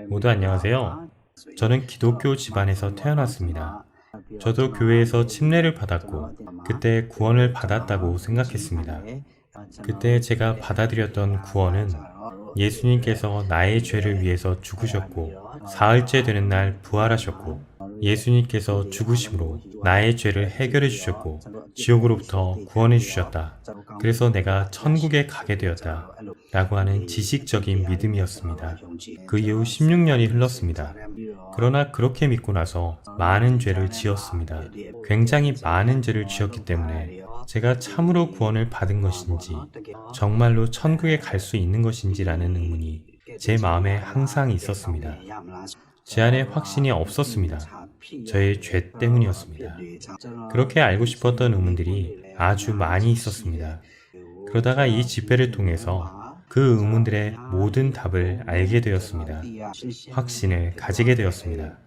모두 안녕하세요. 저는 기독교 집안에서 태어났습니다. 저도 교회에서 침례를 받았고 그때 구원을 받았다고 생각했습니다. 그때 제가 받아들였던 구원은 예수님께서 나의 죄를 위해서 죽으셨고 사흘째 되는 날 부활하셨고 예수님께서 죽으심으로 나의 죄를 해결해 주셨고 지옥으로부터 구원해 주셨다. 그래서 내가 천국에 가게 되었다. 라고 하는 지식적인 믿음이었습니다. 그 이후 16년이 흘렀습니다. 그러나 그렇게 믿고 나서 많은 죄를 지었습니다. 굉장히 많은 죄를 지었기 때문에 제가 참으로 구원을 받은 것인지 정말로 천국에 갈 수 있는 것인지라는 의문이 제 마음에 항상 있었습니다. 제 안에 확신이 없었습니다. 저의 죄 때문이었습니다. 그렇게 알고 싶었던 의문들이 아주 많이 있었습니다. 그러다가 이 집회를 통해서 그 의문들의 모든 답을 알게 되었습니다. 확신을 가지게 되었습니다.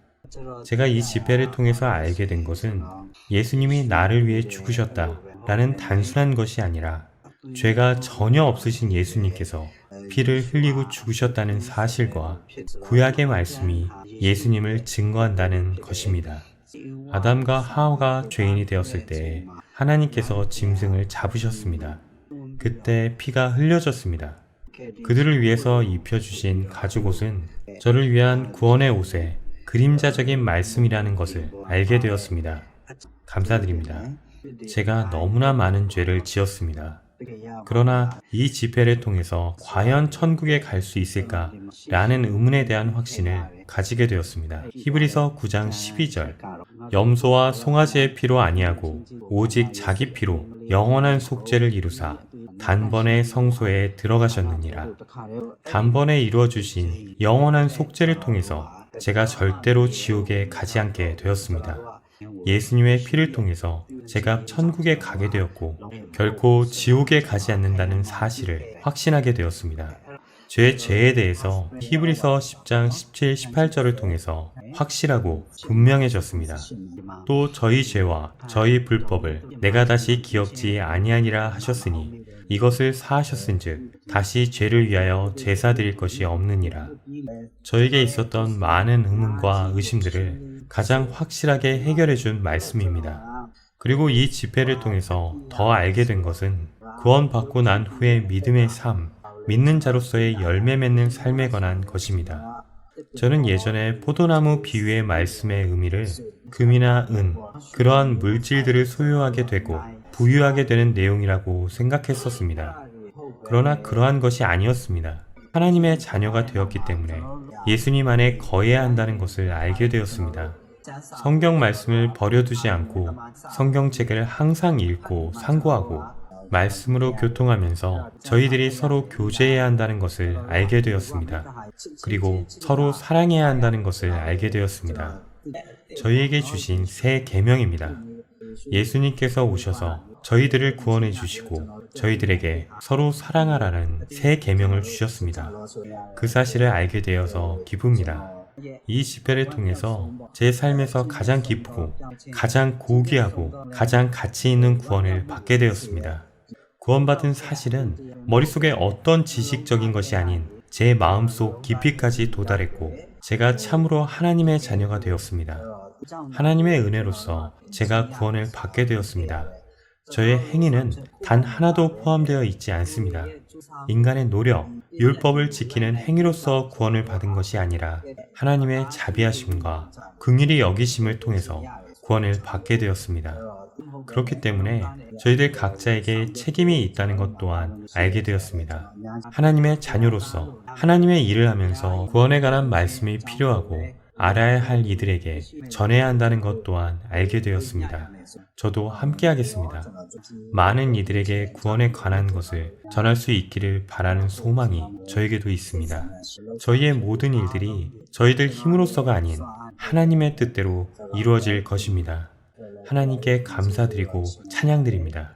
제가 이 집회를 통해서 알게 된 것은 예수님이 나를 위해 죽으셨다 라는 단순한 것이 아니라 죄가 전혀 없으신 예수님께서 피를 흘리고 죽으셨다는 사실과 구약의 말씀이 예수님을 증거한다는 것입니다. 아담과 하와가 죄인이 되었을 때 하나님께서 짐승을 잡으셨습니다. 그때 피가 흘려졌습니다. 그들을 위해서 입혀주신 가죽옷은 저를 위한 구원의 옷의 그림자적인 말씀이라는 것을 알게 되었습니다. 감사드립니다. 제가 너무나 많은 죄를 지었습니다. 그러나 이 집회를 통해서 과연 천국에 갈 수 있을까? 라는 의문에 대한 확신을 가지게 되었습니다. 히브리서 9장 12절 염소와 송아지의 피로 아니하고 오직 자기 피로 영원한 속죄를 이루사 단번에 성소에 들어가셨느니라. 단번에 이루어 주신 영원한 속죄를 통해서 제가 절대로 지옥에 가지 않게 되었습니다. 예수님의 피를 통해서 제가 천국에 가게 되었고 결코 지옥에 가지 않는다는 사실을 확신하게 되었습니다. 제 죄에 대해서 히브리서 10장 17, 18절을 통해서 확실하고 분명해졌습니다. 또 저희 죄와 저희 불법을 내가 다시 기억지 아니하니라 하셨으니 이것을 사하셨은즉 다시 죄를 위하여 제사 드릴 것이 없느니라. 저에게 있었던 많은 의문과 의심들을 가장 확실하게 해결해 준 말씀입니다. 그리고 이 집회를 통해서 더 알게 된 것은 구원받고 난 후의 믿음의 삶, 믿는 자로서의 열매 맺는 삶에 관한 것입니다. 저는 예전에 포도나무 비유의 말씀의 의미를 금이나 은, 그러한 물질들을 소유하게 되고 부유하게 되는 내용이라고 생각했었습니다. 그러나 그러한 것이 아니었습니다. 하나님의 자녀가 되었기 때문에 예수님 안에 거해야 한다는 것을 알게 되었습니다. 성경 말씀을 버려두지 않고 성경책을 항상 읽고 상고하고 말씀으로 교통하면서 저희들이 서로 교제해야 한다는 것을 알게 되었습니다. 그리고 서로 사랑해야 한다는 것을 알게 되었습니다. 저희에게 주신 새 계명입니다. 예수님께서 오셔서 저희들을 구원해 주시고 저희들에게 서로 사랑하라는 새 계명을 주셨습니다. 그 사실을 알게 되어서 기쁩니다. 이 집회를 통해서 제 삶에서 가장 기쁘고 가장 고귀하고 가장 가치 있는 구원을 받게 되었습니다. 구원받은 사실은 머릿속에 어떤 지식적인 것이 아닌 제 마음속 깊이까지 도달했고 제가 참으로 하나님의 자녀가 되었습니다. 하나님의 은혜로서 제가 구원을 받게 되었습니다. 저의 행위는 단 하나도 포함되어 있지 않습니다. 인간의 노력, 율법을 지키는 행위로서 구원을 받은 것이 아니라 하나님의 자비하심과 긍휼히 여기심을 통해서 구원을 받게 되었습니다. 그렇기 때문에 저희들 각자에게 책임이 있다는 것 또한 알게 되었습니다. 하나님의 자녀로서 하나님의 일을 하면서 구원에 관한 말씀이 필요하고 알아야 할 이들에게 전해야 한다는 것 또한 알게 되었습니다. 저도 함께 하겠습니다. 많은 이들에게 구원에 관한 것을 전할 수 있기를 바라는 소망이 저에게도 있습니다. 저희의 모든 일들이 저희들 힘으로서가 아닌 하나님의 뜻대로 이루어질 것입니다. 하나님께 감사드리고 찬양드립니다.